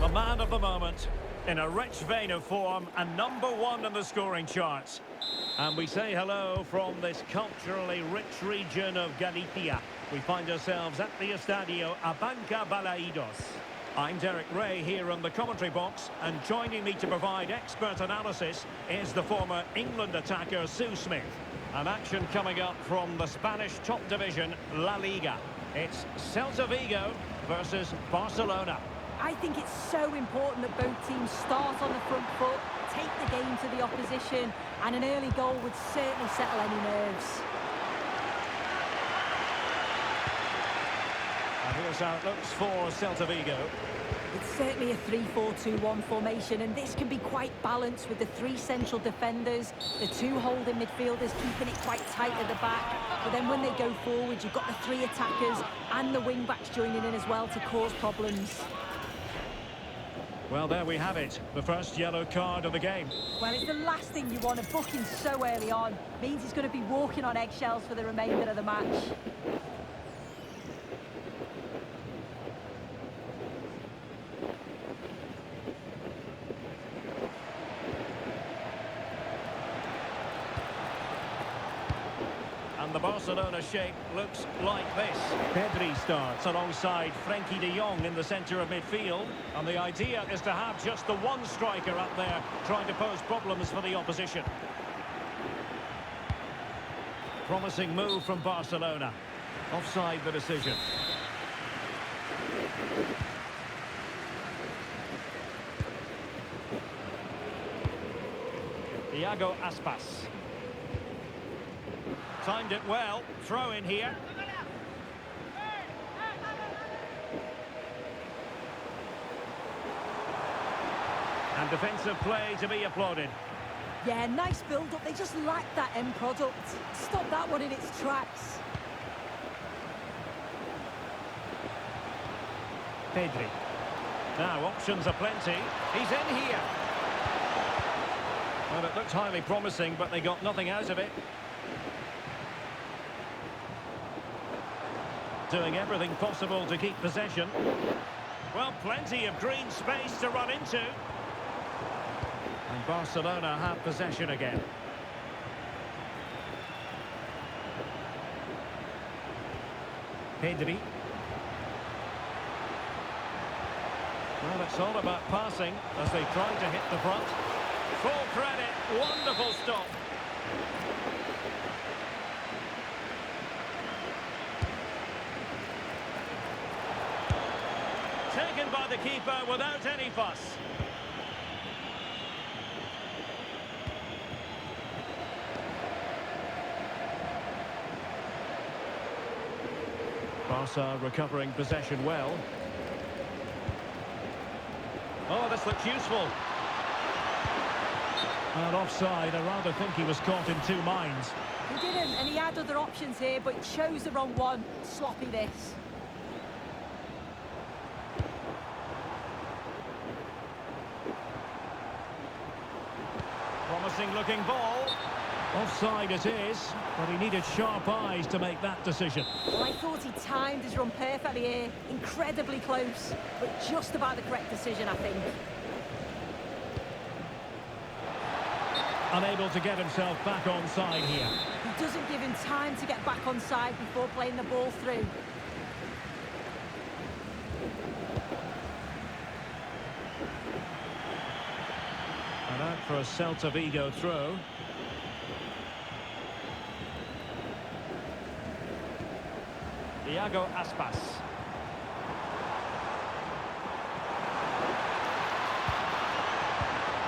The man of the moment, in a rich vein of form and #1 in the scoring charts. And we say hello from this culturally rich region of Galicia. We find ourselves at the Estadio Abanca Balaidos. I'm Derek Ray here on the commentary box, and joining me to provide expert analysis is the former England attacker Sue Smith. An action coming up from the Spanish top division, La Liga. It's Celta Vigo versus Barcelona. I think it's so important that both teams start on the front foot, take the game to the opposition, and an early goal would certainly settle any nerves. And here's how it looks for Celta Vigo. It's certainly a 3-4-2-1 formation, and this can be quite balanced with the three central defenders, the two holding midfielders keeping it quite tight at the back. But then when they go forward, you've got the three attackers and the wing-backs joining in as well to cause problems. Well, there we have it, the first yellow card of the game. Well, it's the last thing you want, a booking so early on. Means he's going to be walking on eggshells for the remainder of the match. And the Barcelona shape looks like this. Pedri starts alongside Frenkie de Jong in the centre of midfield. And the idea is to have just the one striker up there trying to pose problems for the opposition. Promising move from Barcelona. Offside the decision. Iago Aspas. Timed it well. Throw in here. And defensive play to be applauded. Yeah, nice build-up. They just lack that end product. Stop that one in its tracks. Pedri. Now, options are plenty. He's in here. Well, it looked highly promising, but they got nothing out of it. Doing everything possible to keep possession. Well, plenty of green space to run into. And Barcelona have possession again. Pedri. Well, it's all about passing as they try to hit the front. Full credit, wonderful stop. Taken by the keeper without any fuss. Barca recovering possession well. Oh, this looks useful. And offside, I rather think he was caught in two minds. He didn't, and he had other options here, but he chose the wrong one. Sloppy this. Promising looking ball. Offside it is, but he needed sharp eyes to make that decision. Well, I thought he timed his run perfectly here. Incredibly close, but just about the correct decision, I think. Unable to get himself back onside here. He doesn't give him time to get back onside before playing the ball through. And out for a Celta Vigo throw. Iago Aspas.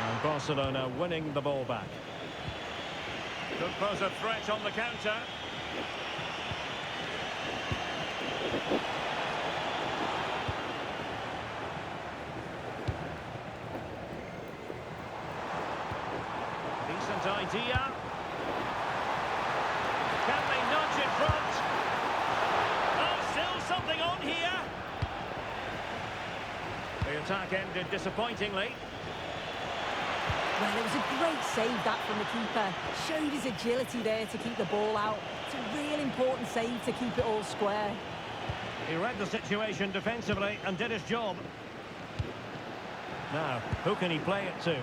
And Barcelona winning the ball back. Could pose a threat on the counter. Decent idea. Can they nudge in front? Oh, still something on here. The attack ended disappointingly. Well, it was a great save, that, from the keeper. Showed his agility there to keep the ball out. It's a real important save to keep it all square. He read the situation defensively and did his job. Now, who can he play it to?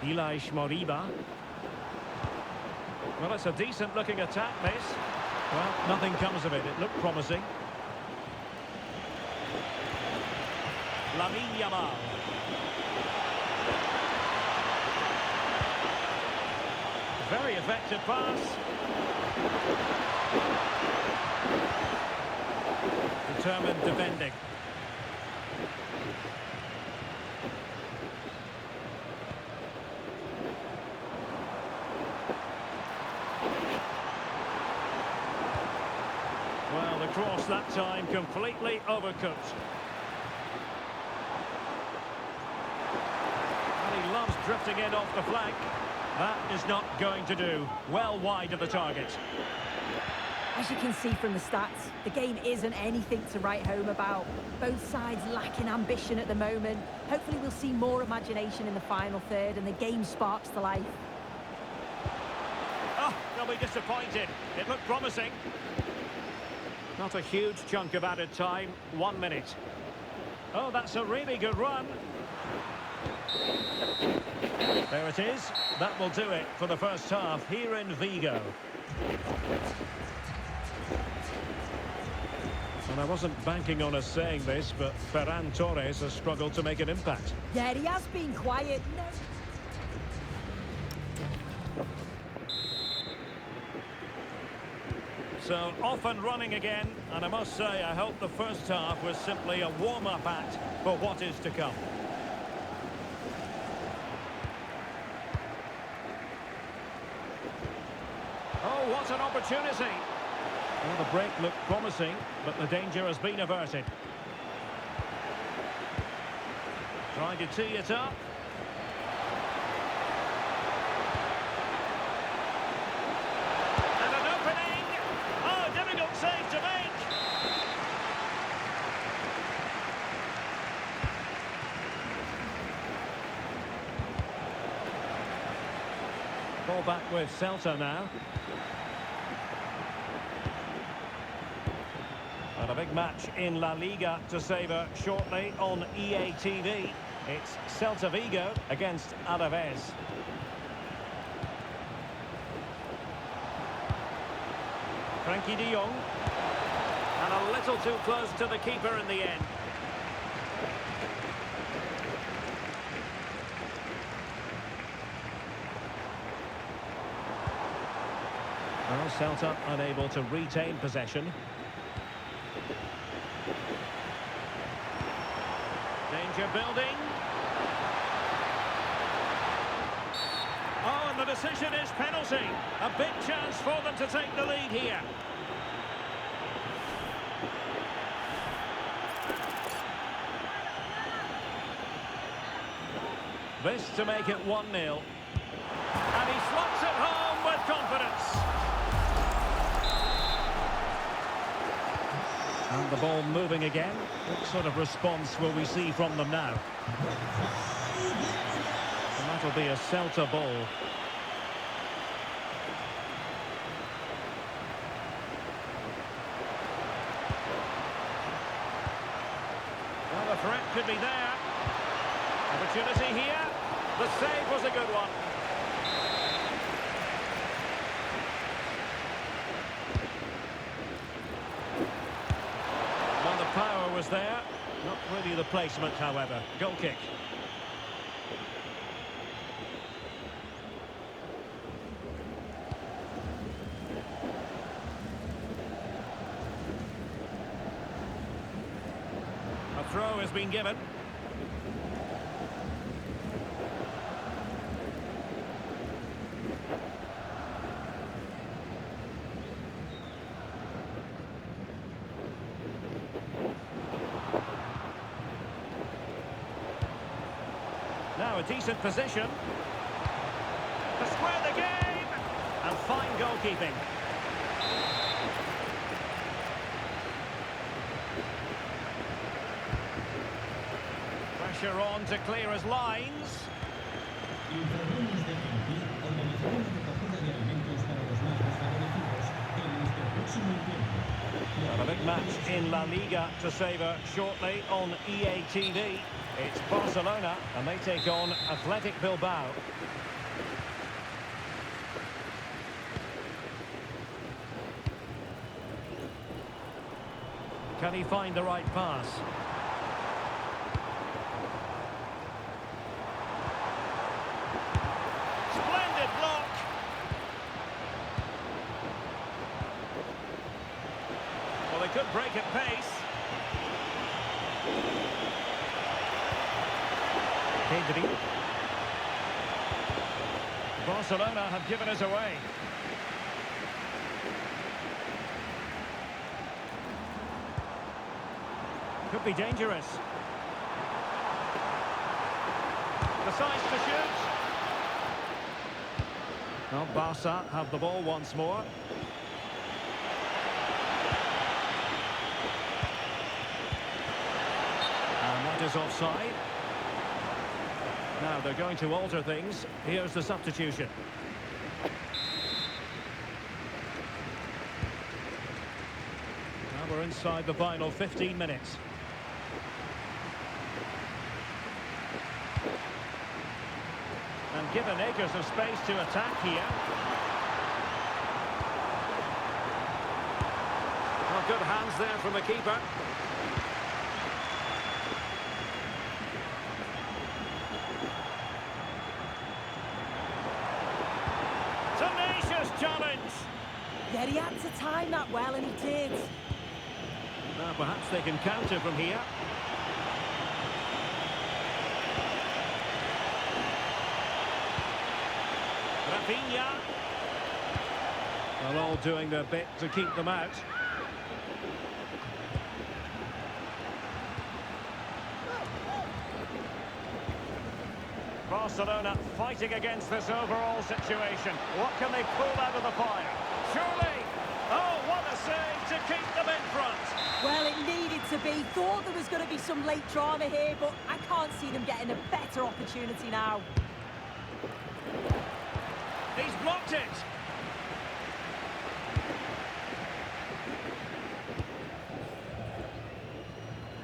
Elias Moriba. Well, it's a decent-looking attack, this. Well, nothing comes of it. It looked promising. Lamine Yamal. Very effective pass. Determined defending. Well, the cross that time completely overcooked. And he loves drifting in off the flank. That is not going to do. Well wide of the target. As you can see from the stats, the game isn't anything to write home about. Both sides lacking ambition at the moment. Hopefully we'll see more imagination in the final third and the game sparks to life. Oh, they'll be disappointed. It looked promising. Not a huge chunk of added time. 1 minute. Oh, that's a really good run. There it is. That will do it for the first half here in Vigo. And I wasn't banking on us saying this, but Ferran Torres has struggled to make an impact. Yeah, he has been quiet. No. So off and running again, and I must say I hope the first half was simply a warm-up act for what is to come. Oh, what an opportunity! Well, the break looked promising, but the danger has been averted. Trying to tee it up. And an opening! Oh, difficult save to make! Ball back with Celta now. And a big match in La Liga to savour shortly on EA TV. It's Celta Vigo against Alaves. Frankie de Jong. And a little too close to the keeper in the end. Well, Celta unable to retain possession. Danger building. Oh, and the decision is penalty. A big chance for them to take the lead here. This to make it 1-0. And he slots it home with confidence. And the ball moving again. What sort of response will we see from them now? And that'll be a Celta ball. Well, the threat could be there. Opportunity here. The save was a good one. Well, the power was there. Not really the placement, however. Goal kick. A throw has been given. Now a decent position to square the game, and fine goalkeeping. Pressure on to clear his lines. match in La Liga to savour shortly on EA TV. It's Barcelona, and they take on Athletic Bilbao. Can he find the right pass? Splendid block. Well, they could break at pace. Pedri. Barcelona have given us away. Could be dangerous. Decides to shoot. Well, Barca have the ball once more. And that is offside. Now they're going to alter things. Here's the substitution. Now we're inside the final 15 minutes. And given acres of space to attack here. Well, good hands there from the keeper. Tenacious challenge. Yeah, he had to time that well, and he did. Now perhaps they can counter from here. Rafinha. They're all doing their bit to keep them out. Barcelona fighting against this overall situation. What can they pull out of the fire? Surely! Oh, what a save to keep them in front! Well, it needed to be. Thought there was going to be some late drama here, but I can't see them getting a better opportunity now. He's blocked it!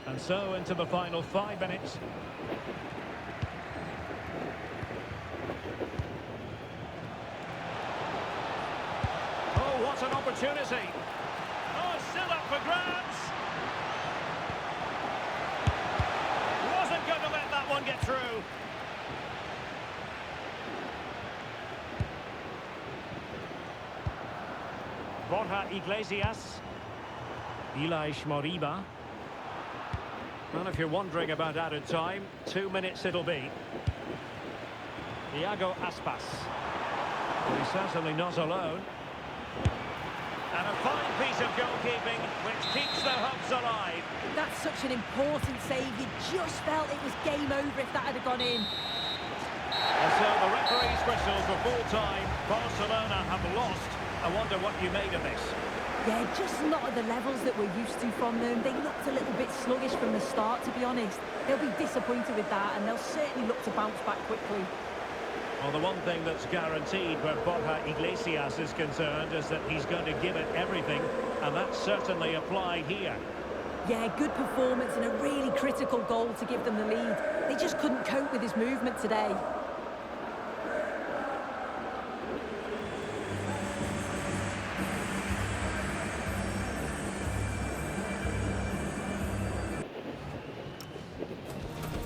And so into the final 5 minutes. Oh, what an opportunity! Oh, still up for grabs! Wasn't going to let that one get through. Borja Iglesias. Ilaix Moriba. Well, if you're wondering about added time, 2 minutes it'll be. Iago Aspas. Well, he's certainly not alone. And a fine piece of goalkeeping which keeps the hopes alive. That's such an important save. You just felt it was game over if that had gone in. And so the referee's whistle for full time. Barcelona have lost. I wonder what you made of this. Yeah, just not at the levels that we're used to from them. They looked a little bit sluggish from the start, to be honest. They'll be disappointed with that, and they'll certainly look to bounce back quickly. Well, the one thing that's guaranteed where Borja Iglesias is concerned is that he's going to give it everything, and that's certainly applied here. Yeah, good performance and a really critical goal to give them the lead. They just couldn't cope with his movement today.